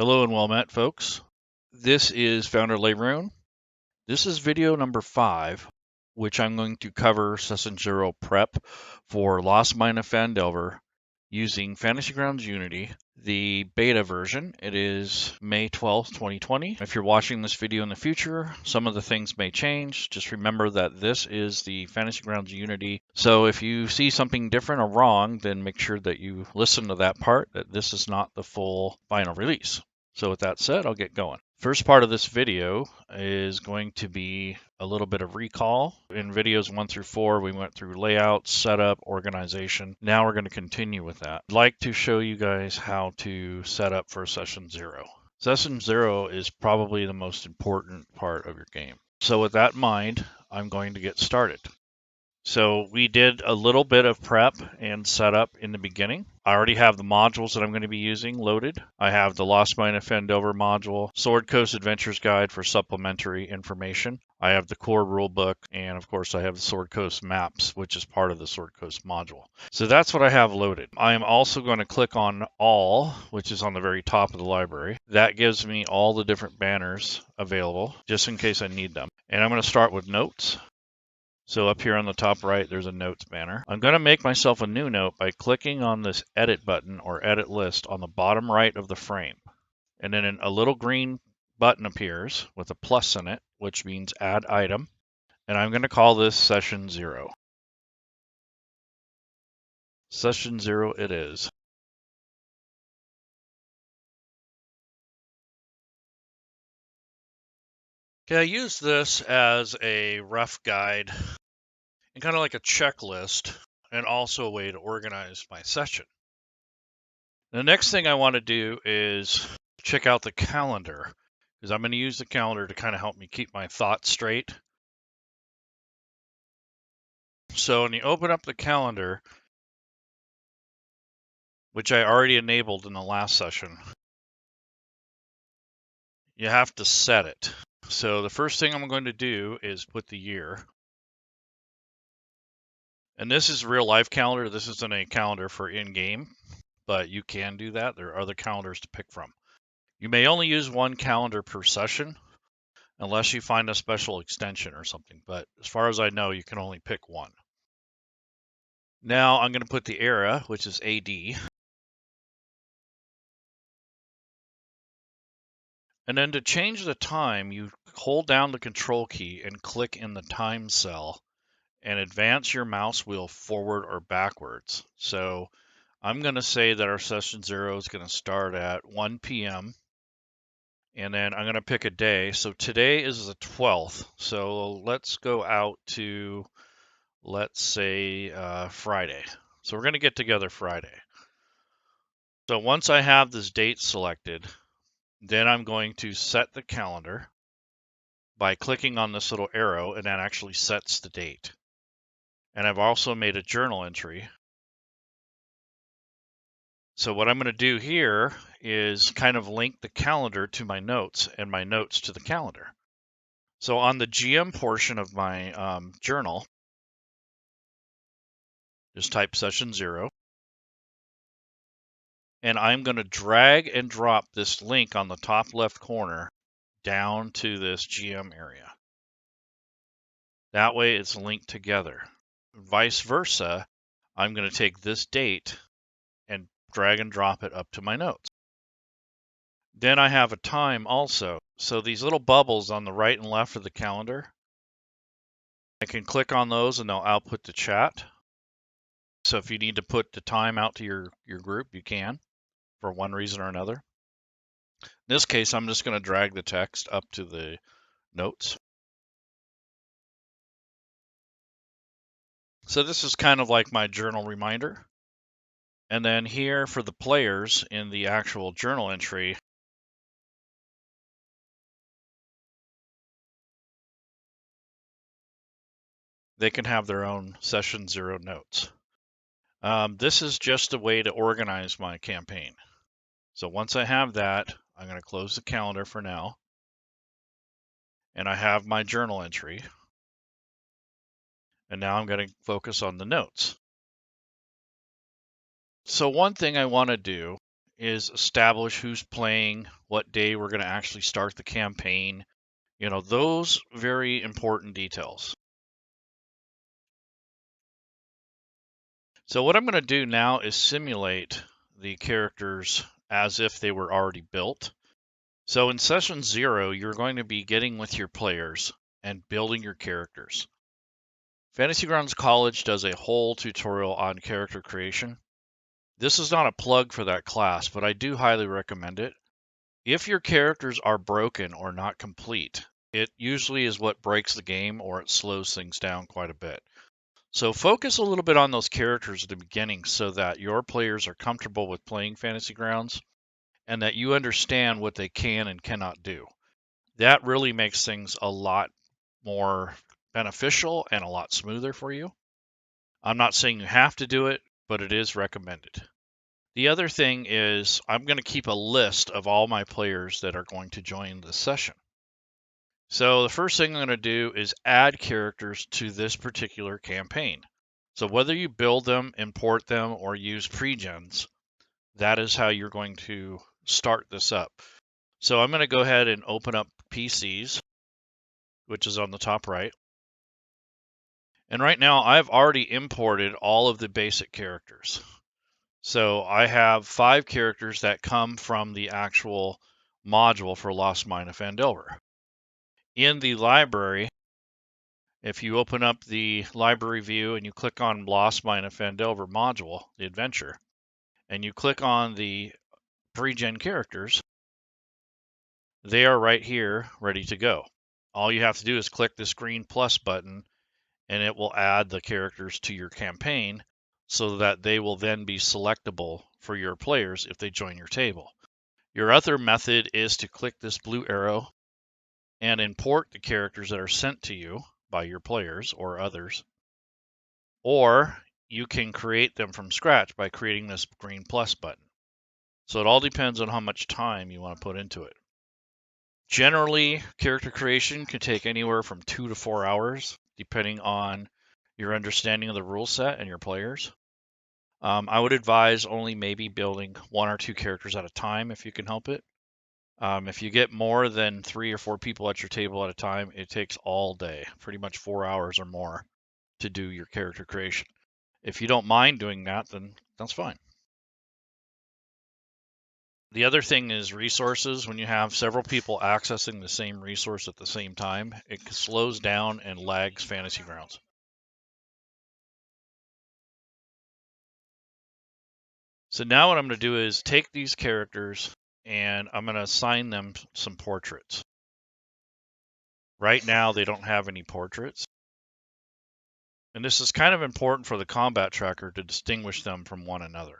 Hello and well met, folks. This is Founder Laerun. This is video number 5, which I'm going to cover Session 0 prep for Lost Mine of Phandelver using Fantasy Grounds Unity, the beta version. It is May 12th, 2020. If you're watching this video in the future, some of the things may change. Just remember that this is the Fantasy Grounds Unity. So if you see something different or wrong, then make sure that you listen to that part, that this is not the full final release. So with that said, I'll get going. First part of this video is going to be a little bit of recall. In videos 1 through 4, we went through layout, setup, organization. Now we're going to continue with that. I'd like to show you guys how to set up for Session 0. Session 0 is probably the most important part of your game. So with that in mind, I'm going to get started. So we did a little bit of prep and setup in the beginning. I already have the modules that I'm going to be using loaded. I have the Lost Mine of Phandelver module, Sword Coast Adventures Guide for supplementary information. I have the core rulebook, and of course I have the Sword Coast maps, which is part of the Sword Coast module. So that's what I have loaded. I am also going to click on All, which is on the very top of the library. That gives me all the different banners available, just in case I need them. And I'm going to start with Notes. So up here on the top right, there's a notes banner. I'm going to make myself a new note by clicking on this edit button or edit list on the bottom right of the frame. And then a little green button appears with a plus in it, which means add item. And I'm going to call this session 0. Session 0 it is. Okay, I use this as a rough guide and kind of like a checklist, and also a way to organize my session. The next thing I want to do is check out the calendar, because I'm going to use the calendar to kind of help me keep my thoughts straight. So when you open up the calendar, which I already enabled in the last session, you have to set it. So the first thing I'm going to do is put the year. And this is real life calendar. This isn't a calendar for in-game, but you can do that. There are other calendars to pick from. You may only use one calendar per session, unless you find a special extension or something. But as far as I know, you can only pick one. Now I'm going to put the era, which is AD. And then to change the time, you hold down the control key and click in the time cell and advance your mouse wheel forward or backwards. So I'm going to say that our session 0 is going to start at 1 p.m. And then I'm going to pick a day. So today is the 12th. So let's go out to, let's say, Friday. So we're going to get together Friday. So once I have this date selected, then I'm going to set the calendar by clicking on this little arrow, and that actually sets the date. And I've also made a journal entry. So what I'm going to do here is kind of link the calendar to my notes and my notes to the calendar. So on the GM portion of my journal, just type session 0. And I'm going to drag and drop this link on the top left corner down to this GM area. That way it's linked together. Vice versa, I'm going to take this date and drag and drop it up to my notes. Then I have a time also. So these little bubbles on the right and left of the calendar, I can click on those and they'll output the chat. So if you need to put the time out to your group, you can, for one reason or another. In this case, I'm just going to drag the text up to the notes. So this is kind of like my journal reminder. And then here for the players in the actual journal entry, they can have their own session 0 notes. This is just a way to organize my campaign. So once I have that, I'm going to close the calendar for now. And I have my journal entry. And now I'm going to focus on the notes. So one thing I want to do is establish who's playing, what day we're going to actually start the campaign. Those very important details. So what I'm going to do now is simulate the characters as if they were already built. So in session 0, you're going to be getting with your players and building your characters. Fantasy Grounds College does a whole tutorial on character creation. This is not a plug for that class, but I do highly recommend it. If your characters are broken or not complete, it usually is what breaks the game or it slows things down quite a bit. So focus a little bit on those characters at the beginning so that your players are comfortable with playing Fantasy Grounds and that you understand what they can and cannot do. That really makes things a lot more beneficial and a lot smoother for you. I'm not saying you have to do it, but it is recommended. The other thing is I'm going to keep a list of all my players that are going to join this session. So the first thing I'm going to do is add characters to this particular campaign. So whether you build them, import them, or use pre-gens, that is how you're going to start this up. So I'm going to go ahead and open up PCs, which is on the top right. And right now I've already imported all of the basic characters. So I have 5 characters that come from the actual module for Lost Mine of Phandelver. In the library, if you open up the library view and you click on Lost Mine of Phandelver module, the adventure, and you click on the pre-gen characters, they are right here ready to go. All you have to do is click this green plus button and it will add the characters to your campaign so that they will then be selectable for your players if they join your table. Your other method is to click this blue arrow and import the characters that are sent to you by your players or others, or you can create them from scratch by creating this green plus button. So it all depends on how much time you want to put into it. Generally, character creation can take anywhere from 2 to 4 hours, depending on your understanding of the rule set and your players. I would advise only maybe building 1 or 2 characters at a time if you can help it. If you get more than 3 or 4 people at your table at a time, it takes all day, pretty much 4 hours or more to do your character creation. If you don't mind doing that, then that's fine. The other thing is resources. When you have several people accessing the same resource at the same time, it slows down and lags Fantasy Grounds. So now what I'm going to do is take these characters and I'm going to assign them some portraits. Right now they don't have any portraits. And this is kind of important for the combat tracker to distinguish them from one another.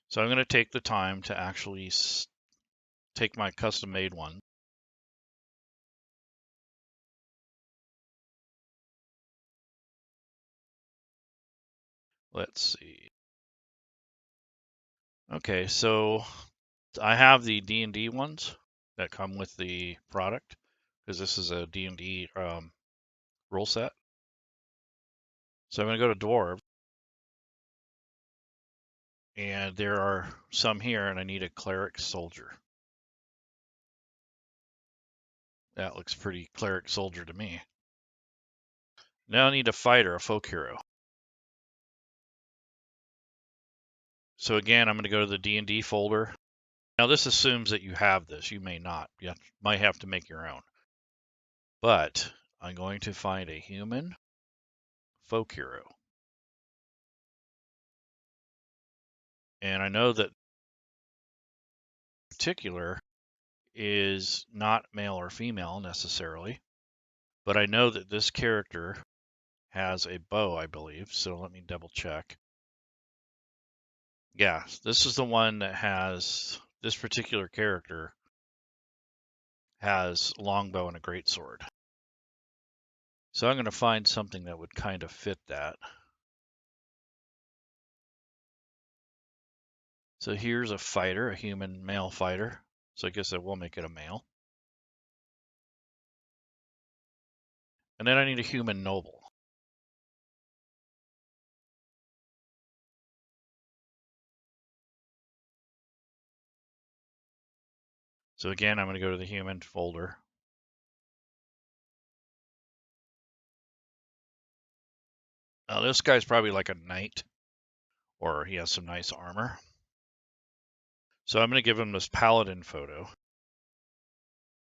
So I'm going to take the time to actually take my custom made one. Let's see. Okay, so I have the D&D ones that come with the product because this is a D&D rule set. So I'm going to go to Dwarves. And there are some here, and I need a cleric soldier. That looks pretty cleric soldier to me. Now I need a fighter, a folk hero. So again, I'm going to go to the D&D folder. Now this assumes that you have this. You may not. You might have to make your own. But I'm going to find a human folk hero. And I know that particular is not male or female necessarily, but I know that this character has a bow, I believe. So let me double check. Yeah, this is the one that has this particular character has a longbow and a greatsword. So I'm going to find something that would kind of fit that. So here's a fighter, a human male fighter. So I guess I will make it a male. And then I need a human noble. So again, I'm going to go to the human folder. Now this guy's probably like a knight, or he has some nice armor. So I'm going to give him this paladin photo,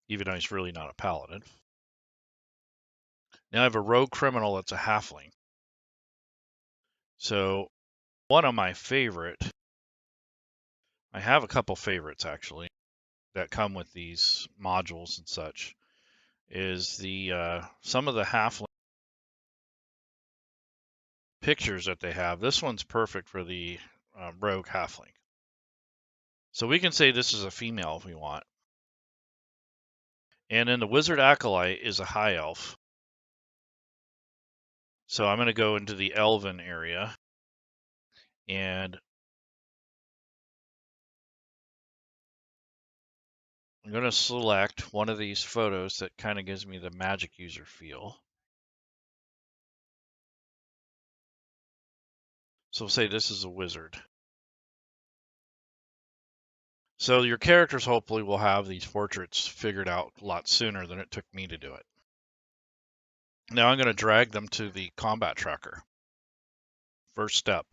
even though he's really not a paladin. Now I have a rogue criminal that's a halfling. So one of my I have a couple favorites actually, that come with these modules and such, is the some of the halfling pictures that they have. This one's perfect for the rogue halfling. So we can say this is a female if we want. And then the wizard acolyte is a high elf. So I'm going to go into the elven area, and I'm going to select one of these photos that kind of gives me the magic user feel. So we'll say this is a wizard. So your characters hopefully will have these portraits figured out a lot sooner than it took me to do it. Now I'm going to drag them to the combat tracker. First step.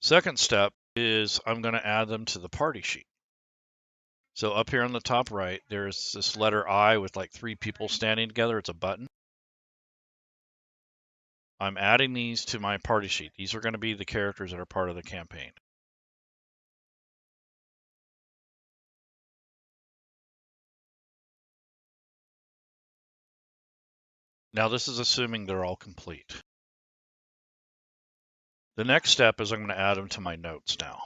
Second step is I'm going to add them to the party sheet. So up here on the top right, there's this letter I with like 3 people standing together. It's a button. I'm adding these to my party sheet. These are going to be the characters that are part of the campaign. Now this is assuming they're all complete. The next step is I'm going to add them to my notes now.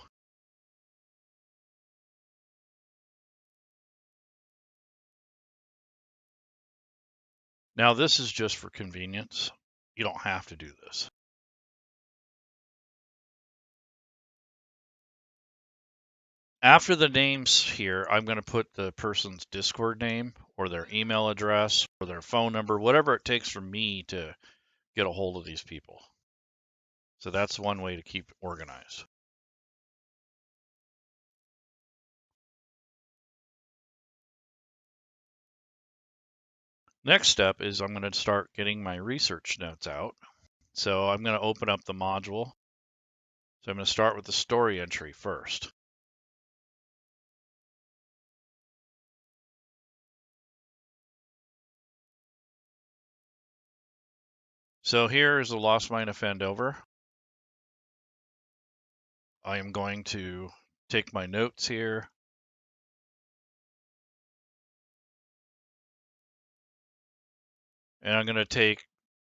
Now this is just for convenience. You don't have to do this. After the names here, I'm going to put the person's Discord name or their email address or their phone number, whatever it takes for me to get a hold of these people. So that's one way to keep organized. Next step is I'm going to start getting my research notes out. So I'm going to open up the module. So I'm going to start with the story entry first. So here is the Lost Mine of Phandelver. I am going to take my notes here. And I'm going to take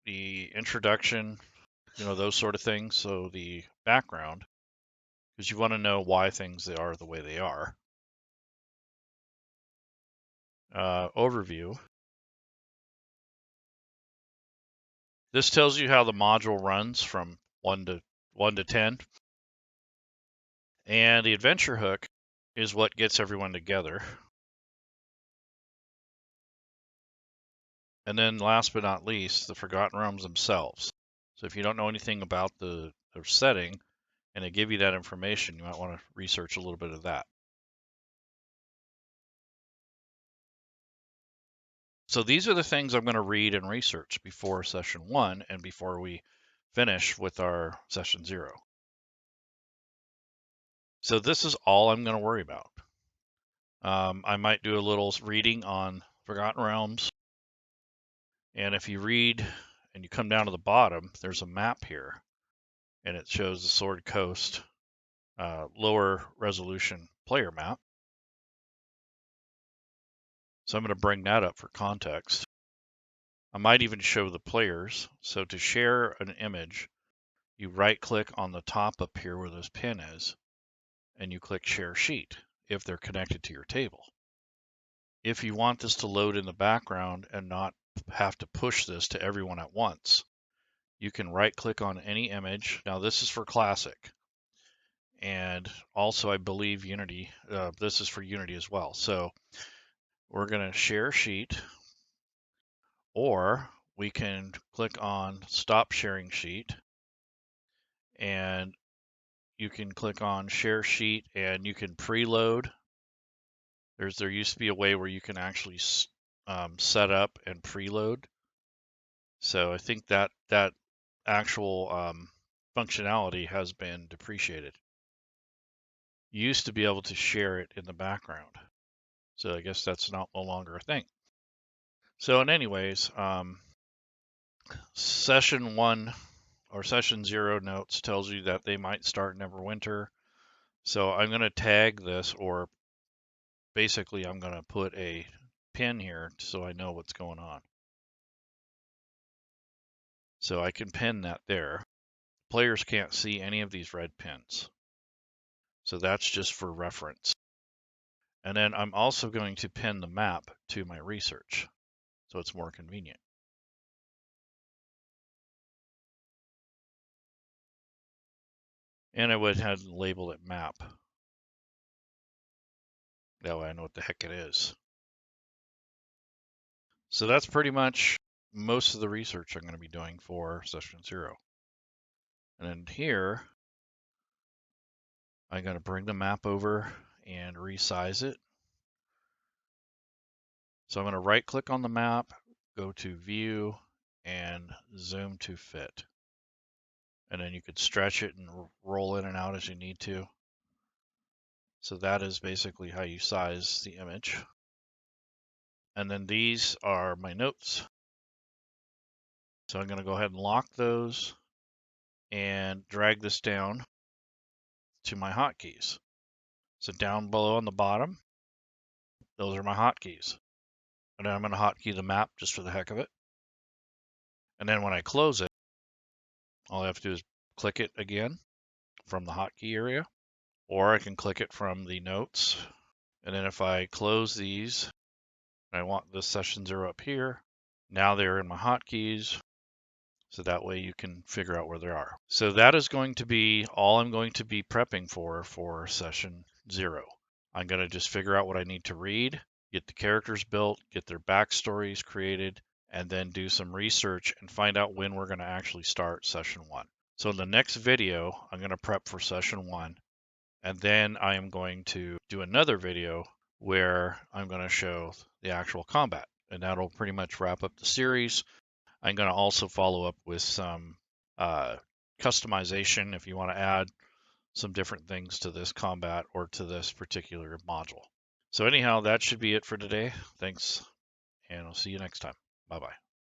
the introduction, those sort of things. So the background, because you want to know why things are the way they are. Overview. This tells you how the module runs from 1 to 10. And the adventure hook is what gets everyone together. And then last but not least, the Forgotten Realms themselves. So if you don't know anything about their setting and they give you that information, you might want to research a little bit of that. So these are the things I'm going to read and research before session 1 and before we finish with our session 0. So this is all I'm going to worry about. I might do a little reading on Forgotten Realms. And if you read and you come down to the bottom, there's a map here. And it shows the Sword Coast lower resolution player map. So I'm going to bring that up for context. I might even show the players. So to share an image, you right click on the top up here where this pin is, and you click share sheet if they're connected to your table. If you want this to load in the background and not have to push this to everyone at once, you can right click on any image. Now this is for Classic. And also I believe Unity, this is for Unity as well. So we're going to share sheet, or we can click on stop sharing sheet. and you can click on share sheet and you can preload. There used to be a way where you can actually set up and preload. So I think that actual functionality has been depreciated. You used to be able to share it in the background. So I guess that's no longer a thing. So in anyways, session 1 or session 0 notes tells you that they might start Neverwinter. So I'm going to tag this, or basically I'm going to put a pin here so I know what's going on. So I can pin that there. Players can't see any of these red pins. So that's just for reference. And then I'm also going to pin the map to my research, so it's more convenient. And I went ahead and label it map. That way I know what the heck it is. So that's pretty much most of the research I'm going to be doing for session 0. And then here, I'm going to bring the map over and resize it. So I'm going to right click on the map, go to view, and zoom to fit. And then you could stretch it and roll in and out as you need to. So that is basically how you size the image. And then these are my notes. So I'm going to go ahead and lock those and drag this down to my hotkeys. So down below on the bottom, those are my hotkeys. And then I'm going to hotkey the map just for the heck of it. And then when I close it, all I have to do is click it again from the hotkey area, or I can click it from the notes. And then if I close these, I want this session 0 up here. Now they're in my hotkeys. So that way you can figure out where they are. So that is going to be all I'm going to be prepping for session 0. I'm going to just figure out what I need to read, get the characters built, get their backstories created, and then do some research and find out when we're going to actually start session 1. So in the next video, I'm going to prep for session 1, and then I am going to do another video where I'm going to show the actual combat, and that'll pretty much wrap up the series. I'm going to also follow up with some customization if you want to add some different things to this combat or to this particular module. So anyhow, that should be it for today. Thanks, and I'll see you next time. Bye-bye.